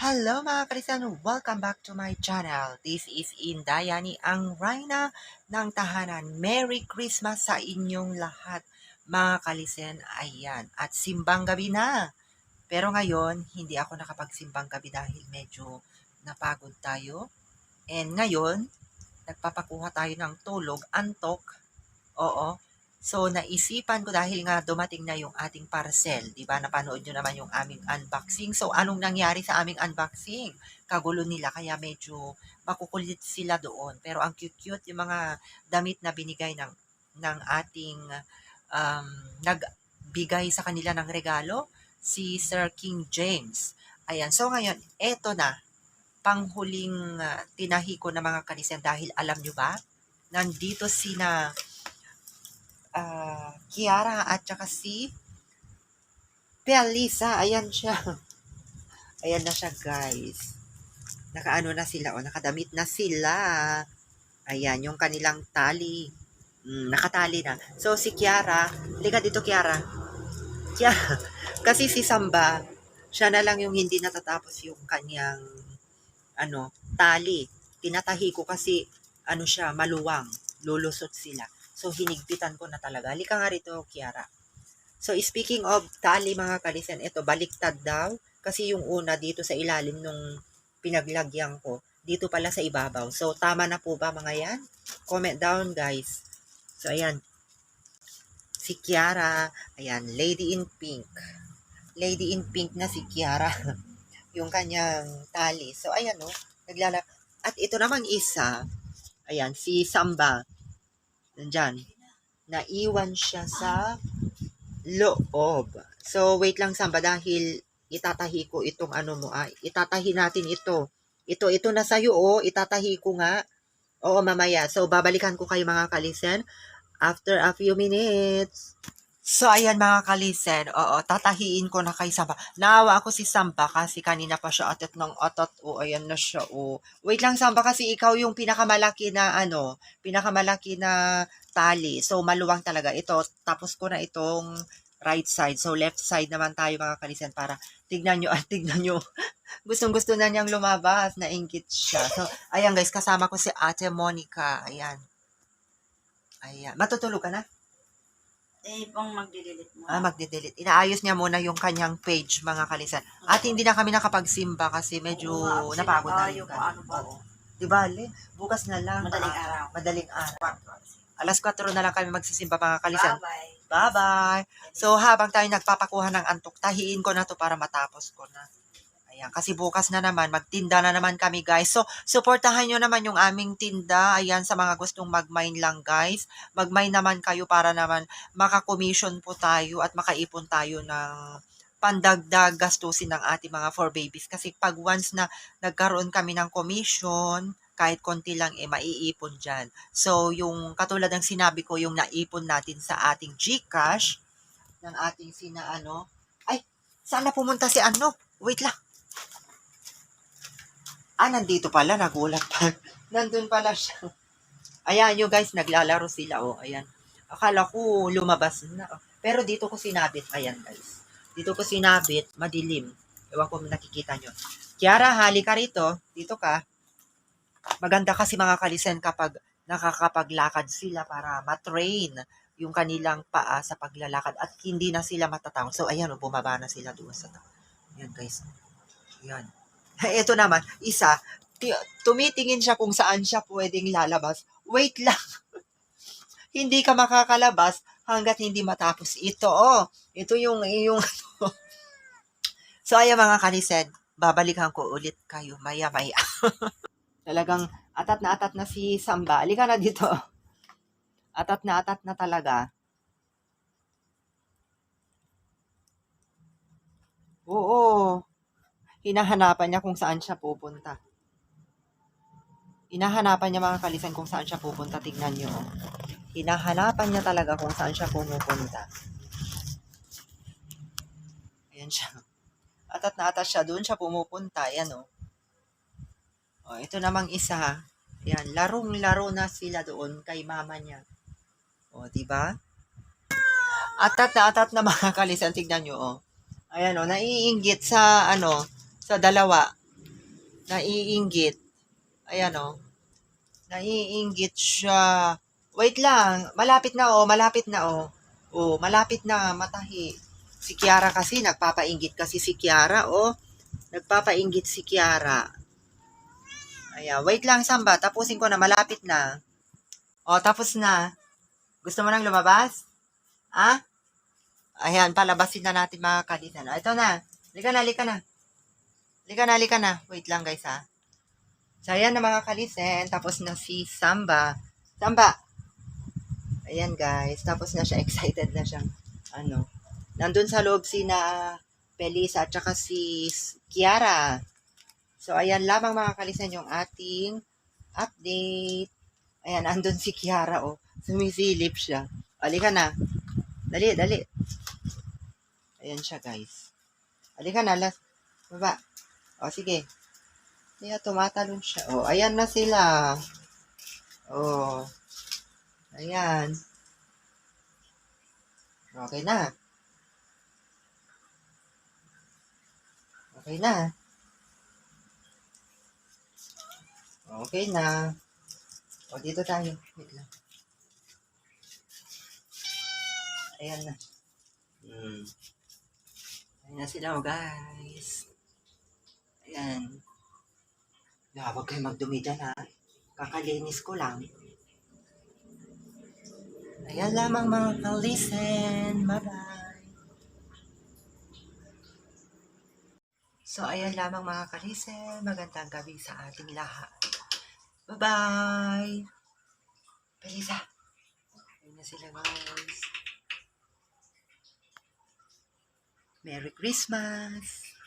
Hello mga kalisan! Welcome back to my channel. This is Indayani, ang Rhina ng Tahanan. Merry Christmas sa inyong lahat mga kalisen. Ayan, at simbang gabi na. Pero ngayon, hindi ako nakapagsimbang gabi dahil medyo napagod tayo. And ngayon, nagpapakuha tayo ng tulog, antok. Oo. So, naisipan ko dahil nga dumating na yung ating parcel, di ba? Napanood nyo naman yung aming unboxing. So, anong nangyari sa aming unboxing? Kagulo nila, kaya medyo makukulit sila doon. Pero ang cute-cute yung mga damit na binigay ng ating um, nagbigay sa kanila ng regalo, si Sir King James. Ayan, so ngayon, eto na, panghuling tinahi ko na mga kanisen dahil alam nyo ba, nandito sina Kiara at saka si Pelisa. Ayan siya. Ayan na siya, guys. Nakaano na sila, o nakadamit na sila. Ayan, yung kanilang tali. Nakatali na. So, si Kiara, liga dito, Kiara. Kiara, kasi si Samba, siya na lang yung hindi natatapos yung kanyang, tali. Tinatahi ko kasi, siya, maluwang. Lulusot sila. So, hinigpitan ko na talaga. Halika nga rito, Kiara. So, speaking of tali mga kalisen, ito, baliktad daw. Kasi yung una dito sa ilalim nung pinaglagyan ko, dito pala sa ibabaw. So, tama na po ba mga yan? Comment down, guys. So, ayan. Si Kiara, ayan, Lady in Pink. Lady in Pink na si Kiara. Yung kanyang tali. So, ayan, oh, At ito namang isa, ayan, si Samba. Nandyan. Naiwan siya sa loob. So, wait lang Samba dahil itatahi ko itong itatahi natin ito. Ito na sa'yo, itatahi ko nga. Oo, mamaya. So, babalikan ko kayo mga kalisen after a few minutes. So, ayan mga kalisen, tatahiin ko na kay Samba. Naawa ako si Samba kasi kanina pa siya atat ng atat. Ayan na siya, Wait lang Samba kasi ikaw yung pinakamalaki na tali. So, maluwang talaga. Ito, tapos ko na itong right side. So, left side naman tayo mga kalisen para tignan nyo. Gustong-gusto na niyang lumabas. Nainggit siya. So, ayan guys, kasama ko si Ate Monica. Ayan. Ayan. Matutulog ka na? Pang magde-delete mo. Magde-delete. Inaayos niya muna yung kanyang page, mga kalisan. At hindi na kami nakapagsimba kasi medyo napagod na rin kami. Oo. Di ba, bukas na lang. Madaling araw. Madaling araw. Alas 4 na lang kami magsisimba, mga kalisan. Bye-bye. Bye-bye. So, habang tayo nagpapakuha ng antok, tahiin ko na to para matapos ko na. Ayan, kasi bukas na naman, magtinda na naman kami, guys. So, supportahan nyo naman yung aming tinda. Ayan, sa mga gustong mag-mine lang, guys. Mag-mine naman kayo para naman makakommission po tayo at makaipon tayo ng pandagdag gastusin ng ating mga 4 babies. Kasi pag once na nagkaroon kami ng commission, kahit konti lang, maiipon dyan. So, yung katulad ng sinabi ko, yung naipon natin sa ating GCash, ng ating ay, saan na pumunta si Wait lang. Nandito pala, nagulat pa. Nandun pala siya. Ayan, yung guys, naglalaro sila, ayan. Akala ko lumabas na. Pero dito ko sinabit, ayan guys. Dito ko sinabit, madilim. Ewan ko nakikita nyo. Kiara, hali ka rito. Dito ka. Maganda kasi mga kalisen kapag nakakapaglakad sila para matrain yung kanilang paa sa paglalakad at hindi na sila matatawag. So, ayan, bumaba na sila doon sa tao. Ayan guys. Ayan. Ito naman, isa, tumitingin siya kung saan siya pwedeng lalabas. Wait lang. Hindi ka makakalabas hanggat hindi matapos ito. Ito yung So, ayan mga kanisen, babalikan ko ulit kayo maya-maya. Talagang atat na si Samba. Halika na dito. Atat na talaga. Oo. Hinahanapan niya kung saan siya pupunta. Hinahanapan niya mga kalisan kung saan siya pupunta. Tignan niyo. Hinahanapan niya talaga kung saan siya pumupunta. Ayan siya. Atat na atat siya. Doon siya pumupunta. Ayan ito namang isa. Ayan. Larong-laro na sila doon kay mama niya. Diba? Atat na mga kalisan. Tignan niyo. Ayan naiinggit sa sa dalawa. Naiinggit. Ayan o. Naiinggit siya. Wait lang. Malapit na o. Malapit na o. O, malapit na. Matahi. Si Kiara kasi, nagpapainggit kasi si Kiara o. Nagpapainggit si Kiara. Ayan. Wait lang, Samba. Tapusin ko na. Malapit na. O, tapos na. Gusto mo nang lumabas? Ha? Ayan, palabasin na natin mga kalisan. Ito na. Lika na, lika na. Lika na, lika na. Wait lang guys ha. So, ayan na mga kalisen. Tapos na si Samba. Samba! Ayan guys. Tapos na siya. Excited na siyang ano. Nandun sa loob si na Pelisa at saka si Kiara. So, ayan lamang mga kalisen yung ating update. Ayan, andun si Kiara oh. Sumisilip siya. Alika na. Dali, dali. Ayan siya guys. Alika na. Baba. O, sige. Kaya tumatalon siya. O, ayan na sila. O. Ayan. Okay na. Okay na. Okay na. O, dito tayo. Wait lang. Ayan na. Ayan na sila, oh, guys. Ayan. Huwag kayo magdumi dyan, ha. Kakalinis ko lang. Ayan lamang mga kalisen. Bye-bye. So, ayan lamang mga kalisen. Magandang gabi sa ating lahat. Bye-bye. Pelisa. Ayan na sila, guys. Merry Christmas.